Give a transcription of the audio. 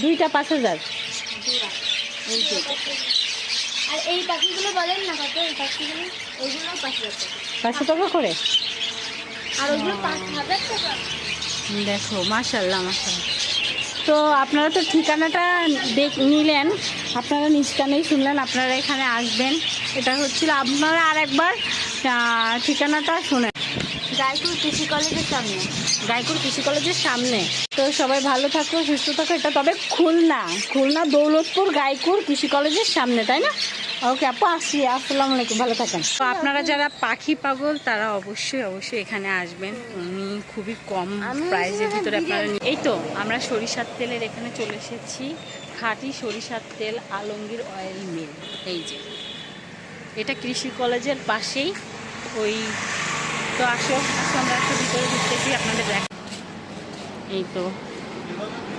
দুইটা 5,000। আর এই পাখিগুলো বলেন না কত? এই পাখিগুলো ওইগুলো 5,000 টাকা। 500 টাকা করে। আর ওইগুলো 5,000 টাকা। দেখো মাশাআল্লাহ মাশাআল্লাহ। তো আপনারা তো ঠিকানাটা নিলেন, আপনারা নিজ কানেই শুনলেন, আপনারা এখানে আসবেন। এটা হচ্ছিল, আপনারা আরেকবার ঠিকানাটা শুনেন। গাইকুর কৃষি কলেজের সামনে। গাইকুর কৃষি কলেজের সামনে। তো সবাই ভালো থাকো, সুস্থ থাকো। এটা তবে খুলনা দৌলতপুর গাইকুর কৃষি কলেজের সামনে, তাই না? ওকে আপু, আসি। আসসালামু আলাইকুম, ভালো থাকেন। তো আপনারা যারা পাখি পাগল তারা অবশ্যই এখানে আসবেন। উনি খুবই কম প্রাইসের ভিতরে আপনারা। এই তো আমরা সরিষার তেলের এখানে চলে এসেছি। খাঁটি সরিষার তেল, আলমগীর অয়েল মিল। এই যে এটা কৃষি কলেজের পাশেই। ওই তো আসো আমরা একটু ভিতরে ঢুকতেছি, আপনাদের দেখ। এই তো